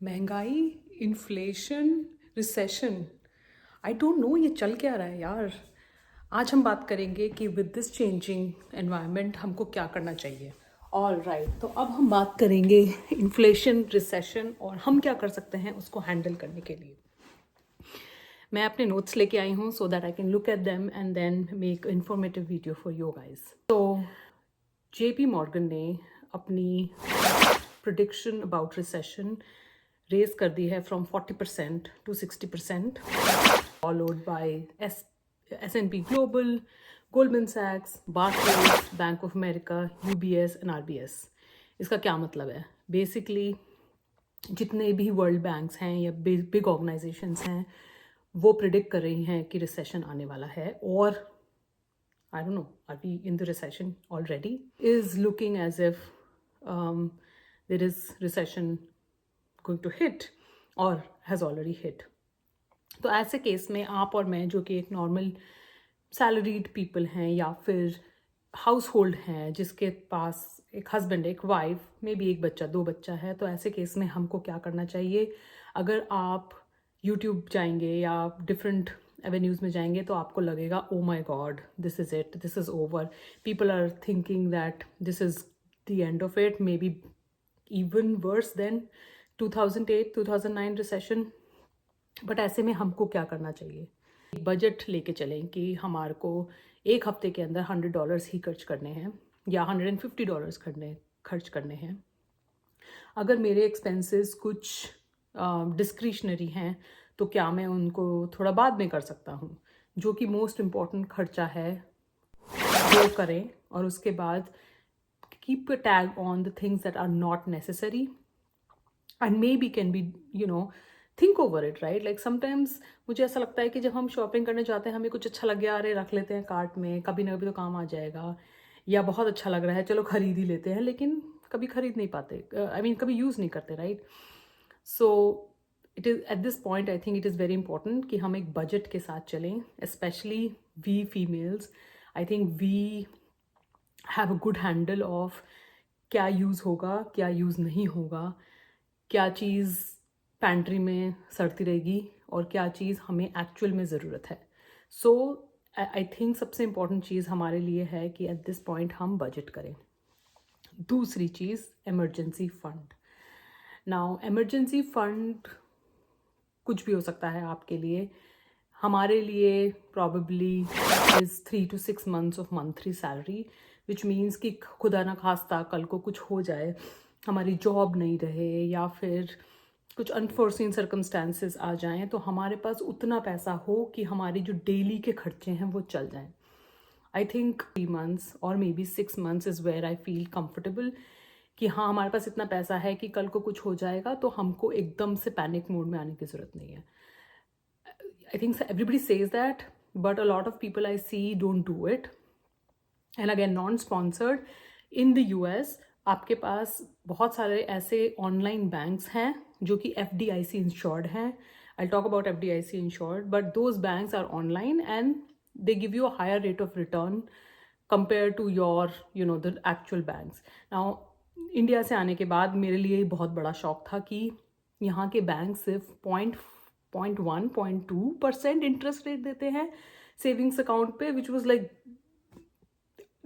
महंगाई, inflation, recession, I don't know ये चल क्या रहा है यार। आज हम बात करेंगे कि विद दिस चेंजिंग एनवायरनमेंट हमको क्या करना चाहिए। ऑल राइट, तो अब हम बात करेंगे इन्फ्लेशन, रिसेशन और हम क्या कर सकते हैं उसको हैंडल करने के लिए। मैं अपने नोट्स लेके आई हूँ so that I can look at them and then make informative video for you guys. तो JP मॉर्गन ने अपनी प्रिडिक्शन अबाउट रिसेशन रेज कर दी है from 40% to 60%, followed by S&P global, Goldman सैक्स, Barclays, bank of America, UBS and RBS। इसका क्या मतलब है? बेसिकली जितने भी वर्ल्ड बैंक्स हैं या बिग ऑर्गेनाइजेशंस हैं वो प्रिडिक्ट कर रही हैं कि रिसेशन आने वाला है, और I don't know, are we in the recession already? Is looking as if there is recession going to hit or has already hit. तो ऐसे केस में आप और मैं जो कि एक नॉर्मल सैलरीड पीपल हैं या फिर हाउस होल्ड हैं जिसके पास एक हस्बैंड, एक वाइफ, मे बी एक बच्चा, 2 बच्चा है, तो ऐसे केस में हमको क्या करना चाहिए? अगर आप यूट्यूब जाएंगे या डिफरेंट एवेन्यूज़ में जाएंगे तो आपको लगेगा oh my god, this is it, this is over, people are thinking that this is the end of it, maybe even worse than 2008-2009 recession. But ऐसे में हमको क्या करना चाहिए? बजट लेके चलें कि हमारे को एक हफ्ते के अंदर $100 ही खर्च करने हैं या $150 खर्च करने हैं। अगर मेरे एक्सपेंसेस कुछ डिस्क्रिशनरी हैं तो क्या मैं उनको थोड़ा बाद में कर सकता हूँ? जो कि मोस्ट इम्पॉर्टेंट खर्चा है वो करें, और उसके बाद keep a tag on the things that are not necessary and maybe can be think over it, right? Like sometimes मुझे ऐसा लगता है कि जब हम शॉपिंग करने जाते हैं हमें कुछ अच्छा लग गया, अरे रख लेते हैं कार्ट में, कभी ना कभी तो काम आ जाएगा, या बहुत अच्छा लग रहा है चलो खरीद ही लेते हैं, लेकिन कभी खरीद नहीं पाते, कभी यूज़ नहीं करते, right? So it is at this point I think it is very important कि हम एक बजट के साथ चलें, specially we females. I think we have a good handle of क्या यूज़ होगा, क्या यूज़ नहीं होगा, क्या चीज़ पैंट्री में सड़ती रहेगी और क्या चीज़ हमें एक्चुअल में ज़रूरत है। सो आई थिंक सबसे इम्पॉर्टेंट चीज़ हमारे लिए है कि एट दिस पॉइंट हम बजट करें। दूसरी चीज़, emergency fund. Now emergency fund कुछ भी हो सकता है आपके लिए, हमारे लिए probably is 3 to 6 months of monthly salary, which means कि खुदा ना खास्ता कल को कुछ हो जाए, हमारी जॉब नहीं रहे या फिर कुछ अनफोर्सिन सर्कमस्टांसेस आ जाएं, तो हमारे पास उतना पैसा हो कि हमारी जो डेली के खर्चे हैं वो चल जाएं। आई थिंक 3 months और maybe 6 months is where I feel comfortable कि हाँ हमारे पास इतना पैसा है कि कल को कुछ हो जाएगा तो हमको एकदम से पैनिक मोड में आने की ज़रूरत नहीं है। I think everybody says that, but a lot of people I see don't do it. And again, non-sponsored, in the US आपके पास बहुत सारे ऐसे ऑनलाइन बैंक्स हैं जो कि FDIC इंश्योर्ड हैं. I'll talk about FDIC insured, but those banks are online and they give you a higher rate of return compared to your, the actual banks. Now, India से आने के बाद मेरे लिए बहुत बड़ा शौक था कि यहाँ के बैंक सिर्फ 0.1-0.2% इंटरेस्ट रेट देते हैं सेविंग्स अकाउंट पे, which was like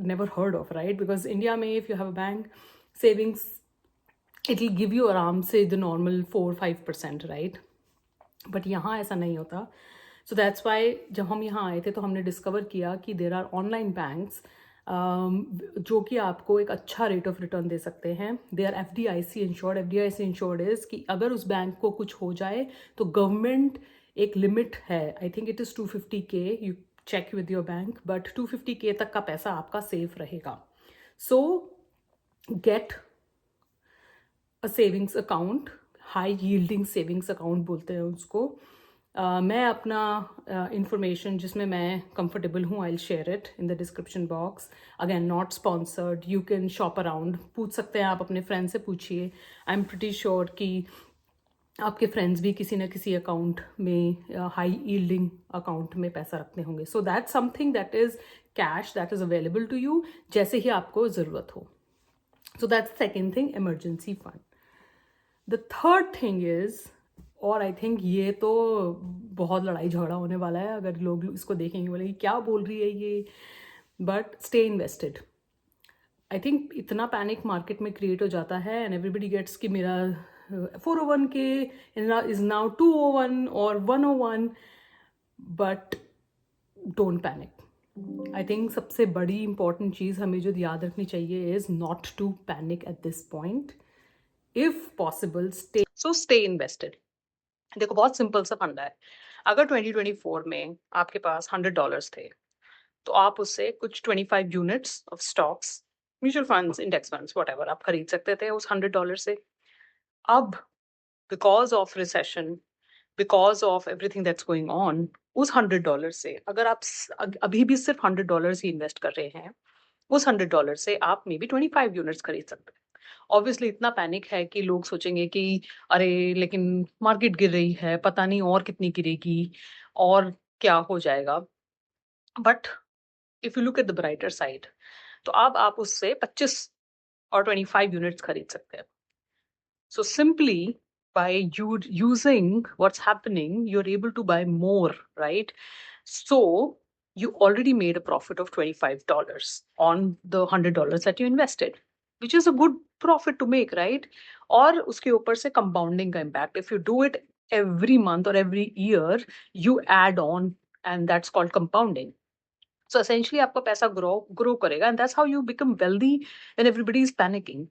never heard of, right? Because India में if you have a bank savings, it will give you आराम से the normal 4-5%, right? But यहाँ ऐसा नहीं होता. So that's why जब हम यहाँ आए थे तो हमने डिस्कवर किया कि there are online banks जो कि आपको एक अच्छा रेट ऑफ रिटर्न दे सकते हैं. They are FDIC insured. FDIC insured is कि अगर उस बैंक को कुछ हो जाए तो गवर्नमेंट एक लिमिट है, I think it is 250K, you check with your bank, but 250K तक का पैसा आपका सेफ रहेगा. So get a savings account, high yielding savings account बोलते हैं उसको. मैं अपना इंफॉर्मेशन जिसमें मैं कंफर्टेबल हूँ, I will share it in the description box. Again not sponsored, you can shop around, पूछ सकते हैं आप अपने फ्रेंड से पूछिए. आई एम प्रिटी श्योर कि आपके फ्रेंड्स भी किसी न किसी अकाउंट में हाई यील्डिंग अकाउंट में पैसा रखते होंगे. So that something that is cash that is available to you जैसे ही आपको ज़रूरत हो. So that's second thing, emergency fund. The third thing is, और आई थिंक ये तो बहुत लड़ाई झगड़ा होने वाला है अगर लोग इसको देखेंगे, बोलेंगे क्या बोल रही है ये, but stay invested. I think इतना पैनिक मार्केट में क्रिएट हो जाता है एंड एवरीबडी गेट्स कि मेरा 401 के इज नाउ 201 और 101, but don't panic. I think सबसे बड़ी इंपॉर्टेंट चीज़ हमें जो याद रखनी चाहिए is not to panic at this point. If possible stay invested. देखो बहुत सिंपल सा फंडा है. अगर 2024 में आपके पास $100 थे, तो आप उससे कुछ 25 units of stocks, mutual funds, index funds, whatever आप खरीद सकते थे उस $100 से. अब because of recession, because of everything that's going on, उस $100 से अगर आप अभी भी सिर्फ $100 ही इन्वेस्ट कर रहे हैं, उस $100 से आप मे बी 25 यूनिट्स खरीद सकते हैं. ऑब्वियसली इतना पैनिक है कि लोग सोचेंगे कि अरे लेकिन मार्केट गिर रही है, पता नहीं और कितनी गिरेगी और क्या हो जाएगा. But if you look at the brighter side, तो अब आप उससे 25 और 25 यूनिट्स खरीद सकते हैं. So simply by you using what's happening, you're able to buy more, right? So you already made a profit of $25 on the $100 that you invested, which is a good profit to make, right? और उसके ऊपर से compounding का impact. If you do it every month or every year, you add on, and that's called compounding. So essentially आपका पैसा grow करेगा, and that's how you become wealthy when everybody is panicking.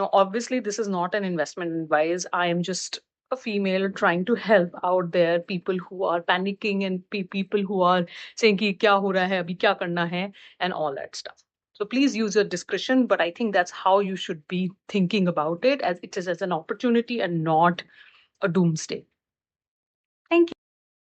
Now, obviously, this is not an investment advice. I am just a female trying to help out there people who are panicking and people who are saying कि क्या हो रहा है अभी क्या करना है and all that stuff. So please use your discretion, but I think that's how you should be thinking about it, as it is as an opportunity and not a doomsday.